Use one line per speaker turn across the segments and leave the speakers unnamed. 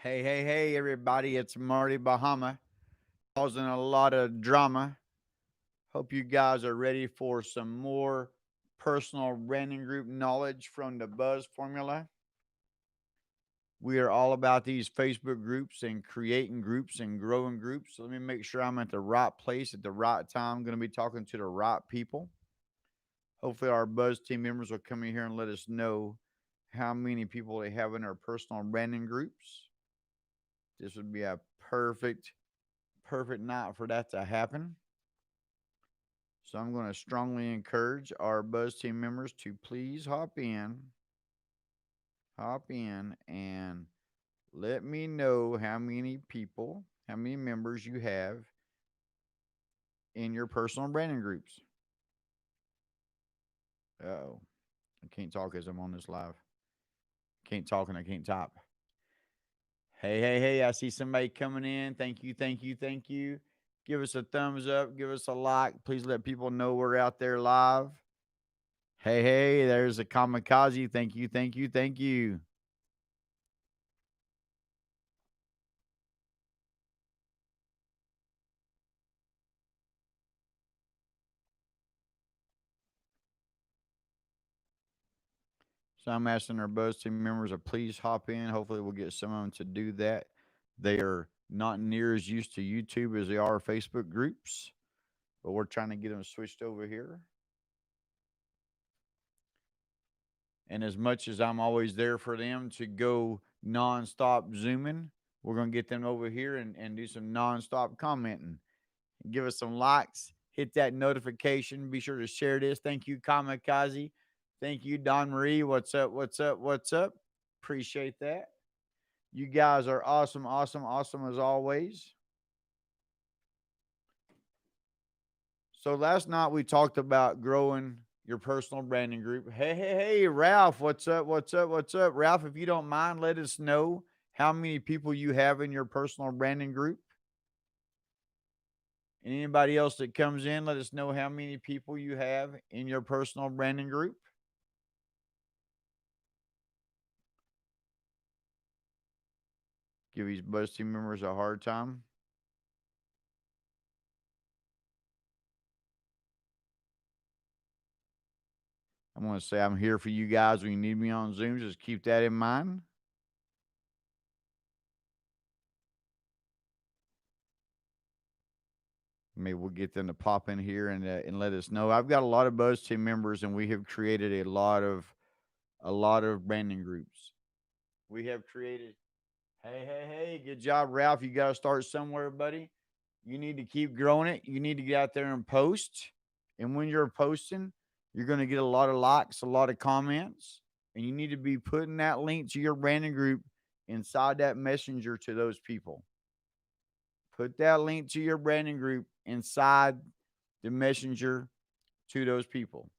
Hey, everybody. It's Marty Bahama causing a lot of drama. Hope you guys are ready for some more personal branding group knowledge from the Buzz Formula. We are all about these Facebook groups and creating groups and growing groups. So let me make sure I'm at the right place at the right time. I'm going to be talking to the right people. Hopefully, our Buzz team members will come in here and let us know how many people they have in their personal branding groups. This would be a perfect night for that to happen. So I'm going to strongly encourage our Buzz team members to please hop in, and let me know how many people, how many members you have in your personal branding groups. Oh, I can't talk as I'm on this live. Can't talk and I can't type. Hey, I see somebody coming in. Thank you. Give us a thumbs up, give us a like. Please let people know we're out there live. Hey, there's a kamikaze. Thank you. So I'm asking our Buzz team members to please hop in. Hopefully, we'll get some of them to do that. They are not near as used to YouTube as they are Facebook groups, but we're trying to get them switched over here. And as much as I'm always there for them to go nonstop zooming, we're going to get them over here and do some nonstop commenting. Give us some likes, hit that notification. Be sure to share this. Thank you, Kamikaze. Thank you, Don Marie. What's up? Appreciate that. You guys are awesome as always. So last night we talked about growing your personal branding group. Hey, Ralph, what's up? Ralph, if you don't mind, let us know how many people you have in your personal branding group. And anybody else that comes in, let us know how many people you have in your personal branding group. Give these Buzz team members a hard time. I'm going to say I'm here for you guys when you need me on Zoom. Just keep that in mind. Maybe we'll get them to pop in here and let us know. I've got a lot of Buzz team members, and we have created a lot of branding groups. We have created. Hey, good job, Ralph. You got to start somewhere, buddy. You need to keep growing it. You need to get out there and post. And when you're posting, you're going to get a lot of likes, a lot of comments, and you need to be putting that link to your branding group inside that messenger to those people. Put that link to your branding group inside the messenger to those people.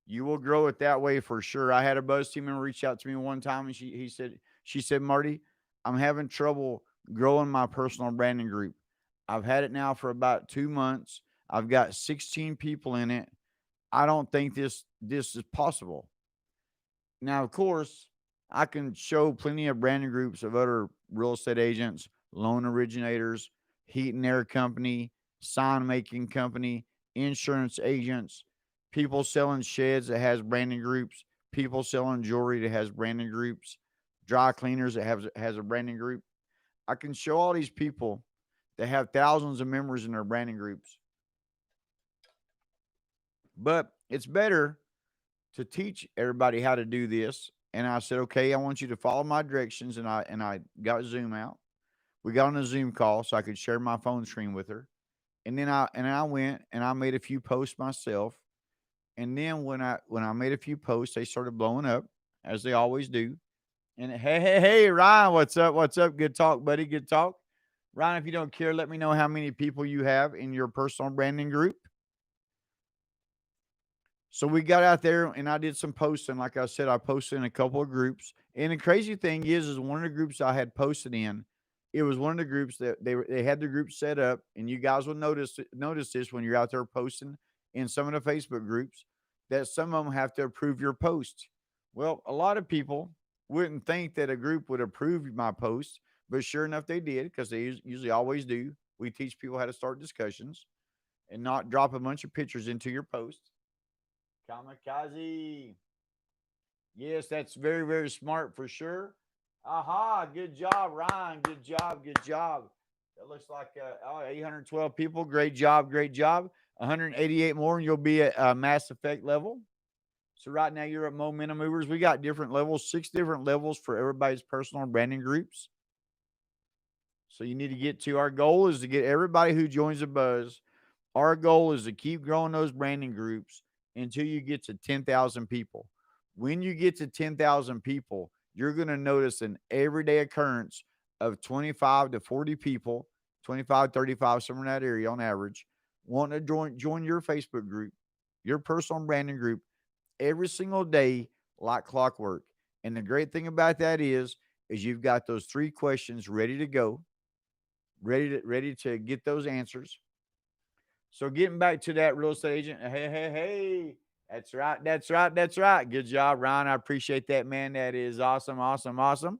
You will grow it that way for sure. I had a Buzz team member reach out to me one time, and she said, Marty, I'm having trouble growing my personal branding group. I've had it now for about 2 months. I've got 16 people in it. I don't think this is possible. Now, of course, I can show plenty of branding groups of other real estate agents, loan originators, heat and air company, sign making company, insurance agents, people selling sheds that has branding groups, people selling jewelry that has branding groups, dry cleaners that has a branding group. I can show all these people that have thousands of members in their branding groups. But it's better to teach everybody how to do this. And I said, okay, I want you to follow my directions. And I got Zoom out. We got on a Zoom call so I could share my phone screen with her. And then I went and I made a few posts myself. And then when I made a few posts, they started blowing up as they always do. And hey, Ryan, what's up? What's up? Good talk, buddy. Good talk. Ryan, if you don't care, let me know how many people you have in your personal branding group. So we got out there and I did some posting. Like I said, I posted in a couple of groups. And the crazy thing is one of the groups I had posted in, it was one of the groups that they had the group set up. And you guys will notice this when you're out there posting in some of the Facebook groups that some of them have to approve your post. Well, a lot of people Wouldn't think that a group would approve my post, but sure enough, they did because they usually always do. We teach people how to start discussions and not drop a bunch of pictures into your post. Kamikaze. Yes, that's very, very smart for sure. Aha, good job, Ryan. Good job, good job. That looks like 812 people. Great job, great job. 188 more, and you'll be at Mass Effect level. So right now you're at Momentum Movers. We got different levels, 6 different levels for everybody's personal branding groups. So you need to get to our goal is to get everybody who joins the buzz. Our goal is to keep growing those branding groups until you get to 10,000 people. When you get to 10,000 people, you're going to notice an everyday occurrence of 25 to 40 people, 25, 35, somewhere in that area on average, wanting to join your Facebook group, your personal branding group every single day like clockwork. And the great thing about that is you've got those 3 questions ready to go, ready to get those answers. So getting back to that real estate agent, hey, hey, hey. That's right. That's right. That's right. Good job, Ryan. I appreciate that, man. That is awesome, awesome, awesome.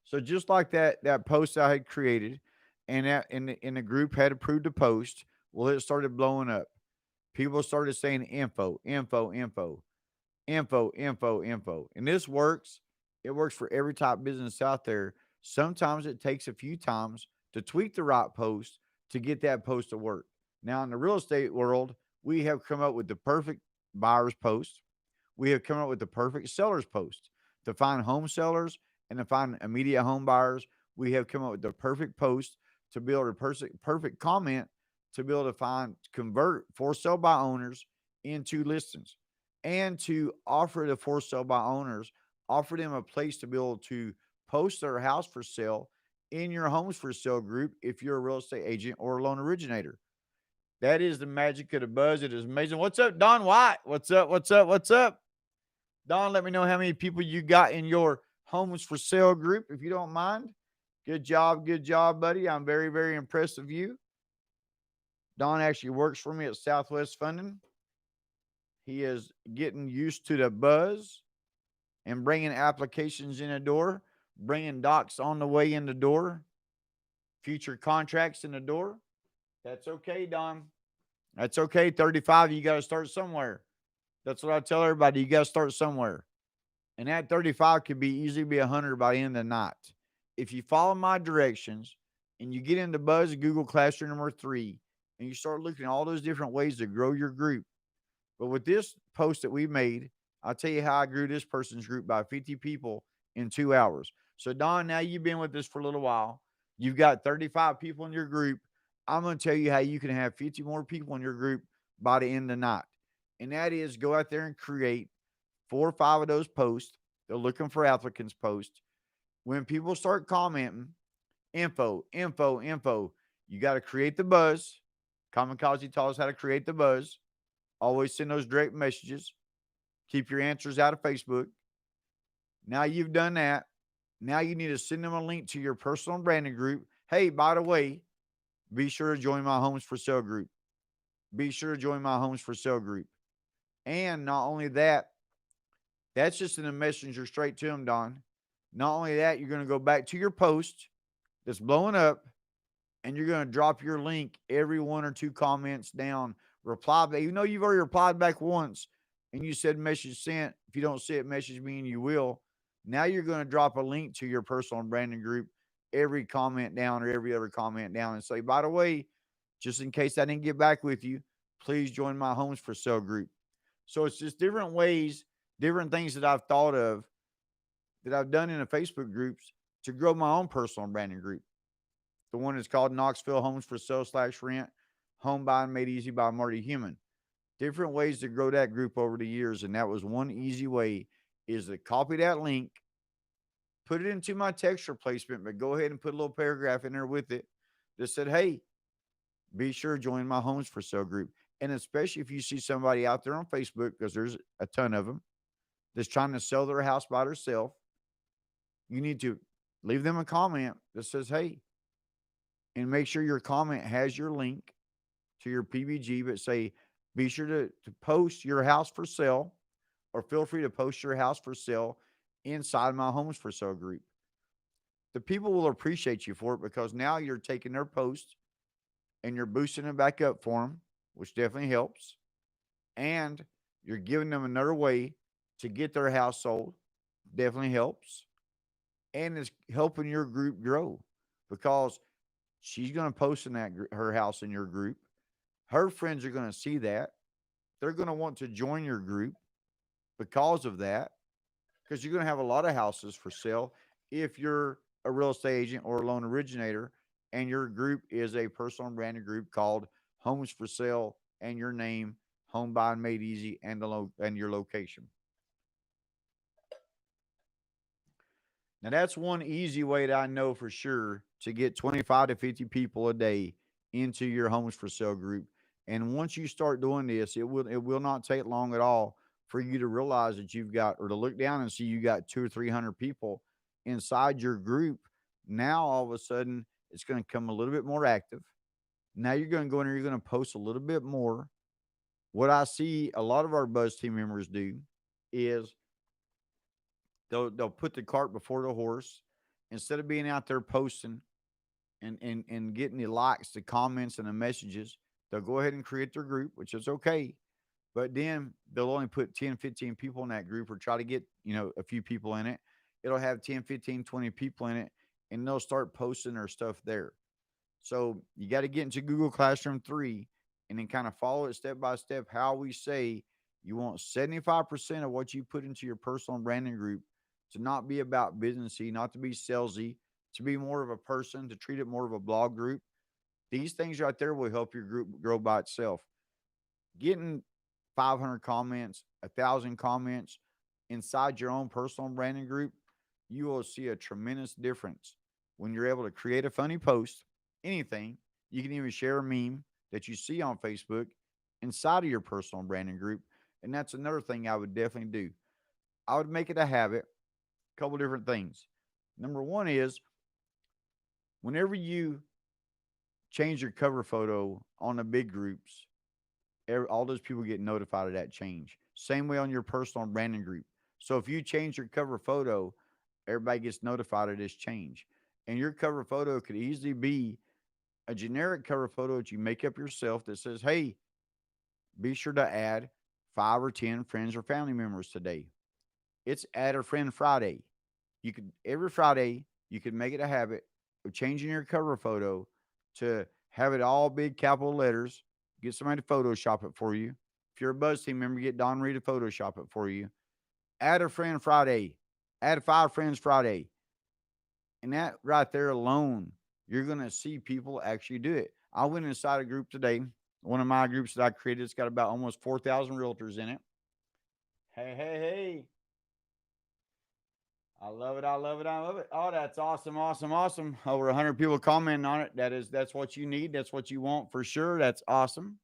So just like that post I had created, and the group had approved the post, well, it started blowing up. People started saying info, info, info, info, info, info. And this works. It works for every type of business out there. Sometimes it takes a few times to tweak the right post to get that post to work. Now, in the real estate world, we have come up with the perfect buyer's post. We have come up with the perfect seller's post to find home sellers and to find immediate home buyers. We have come up with the perfect post to build a perfect comment to be able to convert for sale by owners into listings and to offer the for sale by owners, offer them a place to be able to post their house for sale in your homes for sale group if you're a real estate agent or a loan originator. That is the magic of the buzz. It is amazing. What's up, Don White? What's up? What's up? What's up? Don, let me know how many people you got in your homes for sale group, if you don't mind. Good job, buddy. I'm very, very impressed with you. Don actually works for me at Southwest Funding. He is getting used to the buzz and bringing applications in the door, bringing docs on the way in the door, future contracts in the door. That's okay, Don. That's okay. 35, you got to start somewhere. That's what I tell everybody. You got to start somewhere. And that 35 could be easily be 100 by the end of the night. If you follow my directions and you get into Buzz Google Classroom number 3 and you start looking at all those different ways to grow your group. But with this post that we made, I'll tell you how I grew this person's group by 50 people in 2 hours. So, Don, now you've been with us for a little while. You've got 35 people in your group. I'm going to tell you how you can have 50 more people in your group by the end of the night. And that is go out there and create 4 or 5 of those posts. They're looking for applicants posts. When people start commenting, info, info, info, you got to create the buzz. Kamikaze taught us how to create the buzz. Always send those direct messages. Keep your answers out of Facebook. Now you've done that. Now you need to send them a link to your personal branding group. Hey, by the way, be sure to join my homes for sale group. Be sure to join my homes for sale group. And not only that, that's just in the messenger straight to them, Don. Not only that, you're going to go back to your post that's blowing up and you're going to drop your link every 1 or 2 comments down. Reply back. You know you've already replied back once and you said message sent. If you don't see it, message me and you will. Now you're going to drop a link to your personal branding group every comment down or every other comment down and say, by the way, just in case I didn't get back with you, please join my homes for sale group. So it's just different ways, different things that I've thought of that I've done in the Facebook groups to grow my own personal branding group. The one is called Knoxville Homes for Sale / Rent, Home Buying Made Easy by Marty Human. Different ways to grow that group over the years. And that was one easy way is to copy that link, put it into my text replacement, but go ahead and put a little paragraph in there with it that said, hey, be sure to join my homes for sale group. And especially if you see somebody out there on Facebook, because there's a ton of them, that's trying to sell their house by themselves, you need to leave them a comment that says, hey, and make sure your comment has your link to your PBG, but say, be sure to post your house for sale or feel free to post your house for sale inside my homes for sale group. The people will appreciate you for it because now you're taking their post and you're boosting it back up for them, which definitely helps. And you're giving them another way to get their house sold, definitely helps. And it's helping your group grow because she's going to post in her house in your group. Her friends are going to see that. They're going to want to join your group because of that, because you're going to have a lot of houses for sale if you're a real estate agent or a loan originator and your group is a personal branded group called Homes for Sale and your name, Home Buying Made Easy, and and your location. Now that's one easy way that I know for sure to get 25 to 50 people a day into your homes for sale group. And once you start doing this, it will not take long at all for you to realize that you've got, or to look down and see you got 200 or 300 people inside your group. Now all of a sudden it's going to come a little bit more active. Now you're going to go in there, you're going to post a little bit more. What I see a lot of our Buzz team members do is they'll put the cart before the horse. Instead of being out there posting and getting the likes, the comments, and the messages, they'll go ahead and create their group, which is okay. But then they'll only put 10, 15 people in that group or try to get, a few people in it. It'll have 10, 15, 20 people in it, and they'll start posting their stuff there. So you got to get into Google Classroom 3 and then kind of follow it step by step how we say you want 75% of what you put into your personal branding group to not be about businessy, not to be salesy, to be more of a person, to treat it more of a blog group. These things right there will help your group grow by itself. Getting 500 comments, 1,000 comments inside your own personal branding group, you will see a tremendous difference when you're able to create a funny post, anything. You can even share a meme that you see on Facebook inside of your personal branding group. And that's another thing I would definitely do. I would make it a habit, a couple different things. Number one is whenever you change your cover photo on the big groups, all those people get notified of that change. Same way on your personal branding group. So if you change your cover photo, everybody gets notified of this change. And your cover photo could easily be a generic cover photo that you make up yourself that says, hey, be sure to add 5 or 10 friends or family members today. It's Add a Friend Friday. You could every Friday you could make it a habit of changing your cover photo to have it all big capital letters. Get somebody to Photoshop it for you. If you're a Buzz team member, get Don Reed to Photoshop it for you. Add a friend Friday. Add 5 friends Friday. And that right there alone, you're going to see people actually do it. I went inside a group today, one of my groups that I created. It's got about almost 4,000 realtors in it. Hey, hey, hey. I love it. I love it. I love it. Oh, that's awesome. Awesome. Awesome. Over 100 people commenting on it. That's what you need. That's what you want for sure. That's awesome.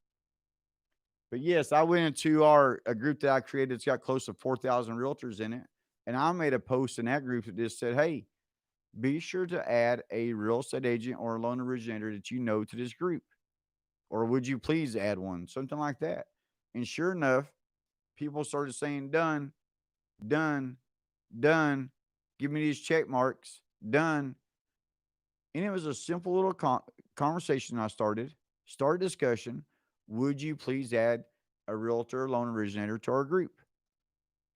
But yes, I went into a group that I created. It's got close to 4,000 realtors in it. And I made a post in that group that just said, hey, be sure to add a real estate agent or a loan originator that you know to this group. Or would you please add one? Something like that. And sure enough, people started saying, done, done, done. Give me these check marks, done. And it was a simple little conversation I started. Start discussion. Would you please add a realtor or loan originator to our group?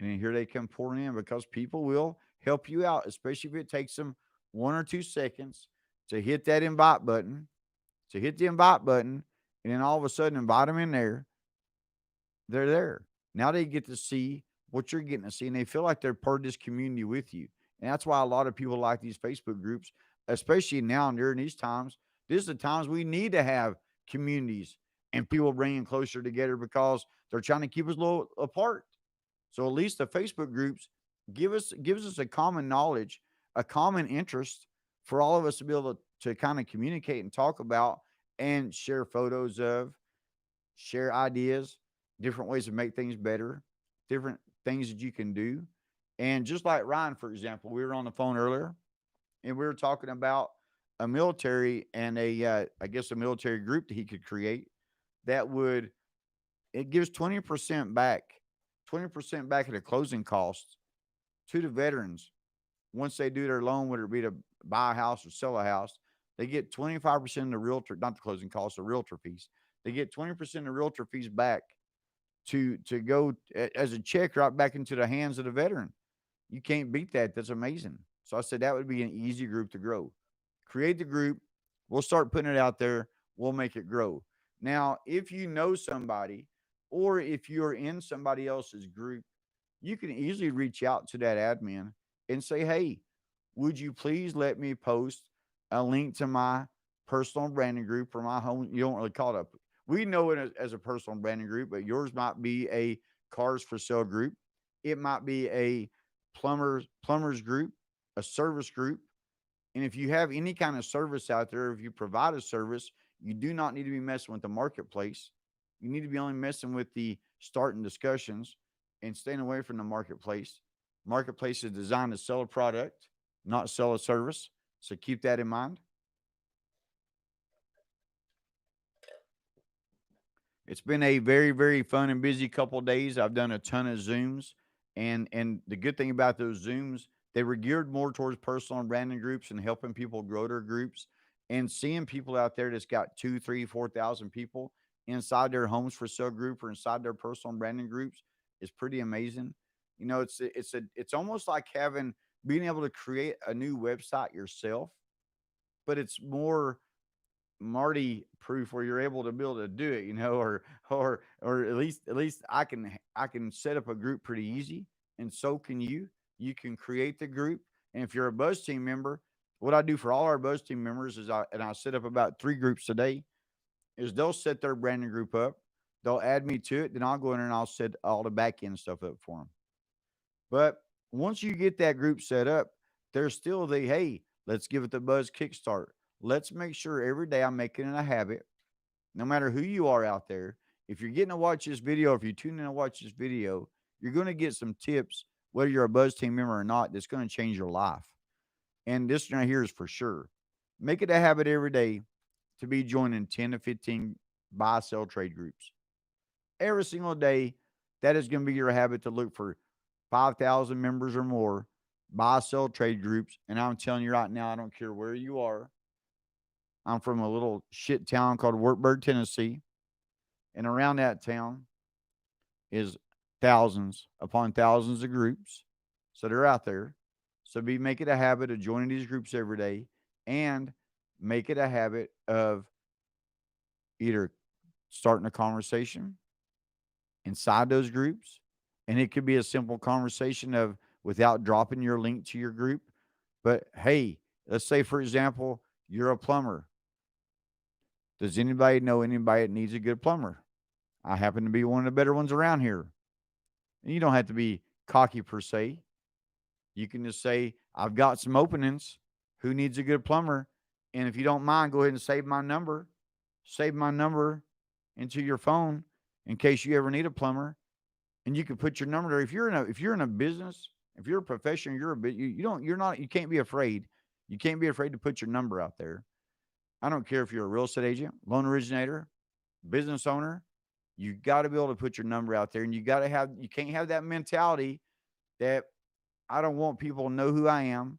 And then here they come pouring in because people will help you out, especially if it takes them 1 or 2 seconds to hit that invite button, and then all of a sudden invite them in there. They're there. Now they get to see what you're getting to see, and they feel like they're part of this community with you. And that's why a lot of people like these Facebook groups, especially now during these times. This is the times we need to have communities and people bringing closer together because they're trying to keep us a little apart. So at least the Facebook groups gives us a common knowledge, a common interest for all of us to be able to kind of communicate and talk about and share photos of, share ideas, different ways to make things better, different things that you can do. And just like Ryan, for example, we were on the phone earlier and we were talking about a military and I guess a military group that he could create that would, it gives 20% back 20% back at a closing cost to the veterans. Once they do their loan, whether it be to buy a house or sell a house, they get 25% of the realtor, not the closing costs, the realtor fees. They get 20% of the realtor fees back to go as a check right back into the hands of the veteran. You can't beat that. That's amazing. So I said that would be an easy group to grow. Create the group. We'll start putting it out there. We'll make it grow. Now, if you know somebody or if you're in somebody else's group, you can easily reach out to that admin and say, hey, would you please let me post a link to my personal branding group or my home? You don't really call it a, we know it as a personal branding group, but yours might be a cars for sale group. It might be a plumbers group, a service group. And if you have any kind of service out there, if you provide a service, you do not need to be messing with the marketplace. You need to be only messing with the starting discussions and staying away from the marketplace. Marketplace is designed to sell a product, not sell a service. So keep that in mind. It's been a very, very fun and busy couple of days. I've done a ton of Zooms, and the good thing about those Zooms, they were geared more towards personal and branding groups and helping people grow their groups, and seeing people out there that's got two, three, 4,000 people inside their homes for sale group or inside their personal and branding groups is pretty amazing. You know, it's almost like having being able to create a new website yourself, but it's more Marty proof where you're able to be able to do it, or at least I can set up a group pretty easy, and so can you. You can create the group, and if you're a Buzz team member, what I do for all our Buzz team members is I set up about 3 groups today. Is they'll set their branding group up, they'll add me to it, then I'll go in and I'll set all the back end stuff up for them. But once you get that group set up, there's still the hey, let's give it the Buzz kickstart. Let's make sure every day I'm making it a habit, no matter who you are out there. If you're getting to watch this video, if you tune in to watch this video, you're going to get some tips, whether you're a Buzz team member or not, that's going to change your life. And this right here is for sure. Make it a habit every day to be joining 10 to 15 buy, sell, trade groups. Every single day, that is going to be your habit to look for 5,000 members or more, buy, sell, trade groups. And I'm telling you right now, I don't care where you are. I'm from a little shit town called Wartburg, Tennessee. And around that town is thousands upon thousands of groups. So they're out there. So make it a habit of joining these groups every day and make it a habit of either starting a conversation inside those groups. And it could be a simple conversation of without dropping your link to your group. But hey, let's say, for example, you're a plumber. Does anybody know anybody that needs a good plumber? I happen to be one of the better ones around here. And you don't have to be cocky per se. You can just say, I've got some openings. Who needs a good plumber? And if you don't mind, go ahead and save my number. Save my number into your phone in case you ever need a plumber. And you can put your number there. If you're in a business, if you're a professional, you can't be afraid. You can't be afraid to put your number out there. I don't care if you're a real estate agent, loan originator, business owner. You got to be able to put your number out there, and you can't have that mentality that I don't want people to know who I am.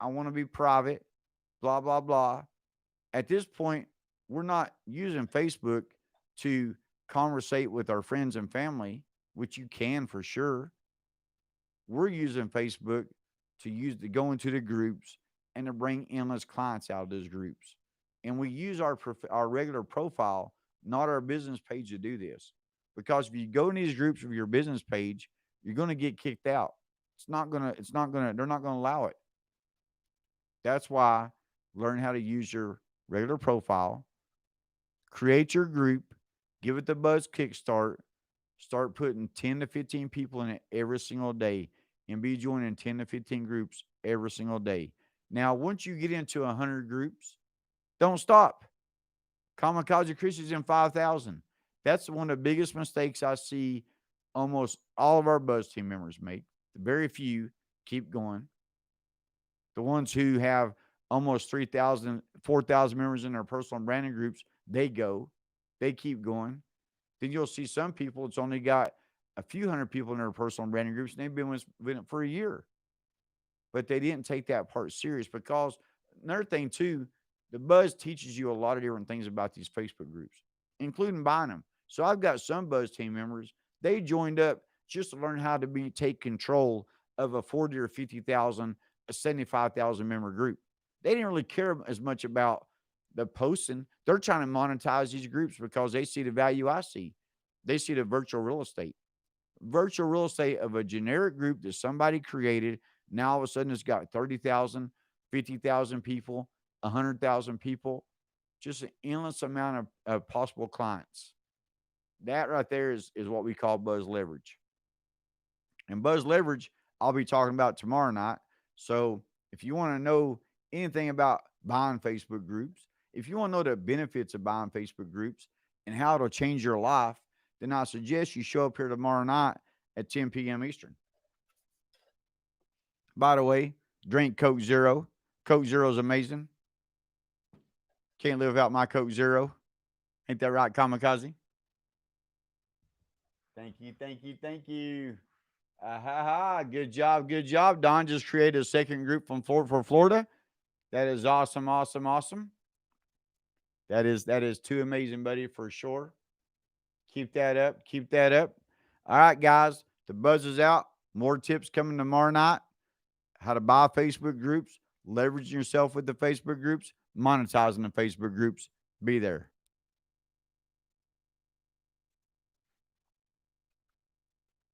I want to be private, blah, blah, blah. At this point, we're not using Facebook to conversate with our friends and family, which you can for sure. We're using Facebook to go into the groups and to bring endless clients out of those groups. And we use our regular profile, not our business page, to do this. Because if you go in these groups with your business page, you're going to get kicked out. They're not going to allow it. That's why learn how to use your regular profile, create your group, give it the Buzz kickstart, start putting 10 to 15 people in it every single day, and be joining 10 to 15 groups every single day. Now, once you get into 100 groups, don't stop. Kamikaze Christians in 5,000. That's one of the biggest mistakes I see almost all of our Buzz team members make. Very few keep going. The ones who have almost 3,000, 4,000 members in their personal branding groups, they keep going. Then you'll see some people, it's only got a few hundred people in their personal branding groups, and they've been with it for a year. But they didn't take that part serious because another thing too, the buzz teaches you a lot of different things about these Facebook groups, including buying them. So I've got some buzz team members, they joined up just to learn how to take control of a 40 or 50,000, a 75,000 member group. They didn't really care as much about the posting. They're trying to monetize these groups because they see the value I see. They see the virtual real estate of a generic group that somebody created. Now all of a sudden it's got 30,000, 50,000 people, 100,000 people, just an endless amount of possible clients. That right there is what we call buzz leverage. And buzz leverage, I'll be talking about tomorrow night. So if you want to know anything about buying Facebook groups, if you want to know the benefits of buying Facebook groups and how it'll change your life, then I suggest you show up here tomorrow night at 10 p.m. Eastern. By the way, drink Coke Zero. Coke Zero is amazing. Can't live without my Coke Zero. Ain't that right, Kamikaze? Thank you, thank you, thank you. Ha ha. Good job, good job. Don just created a second group for Florida. That is awesome, awesome, awesome. That is too amazing, buddy, for sure. Keep that up. Keep that up. All right, guys. The buzz is out. More tips coming tomorrow night. How to buy Facebook groups, leveraging yourself with the Facebook groups, monetizing the Facebook groups. Be there.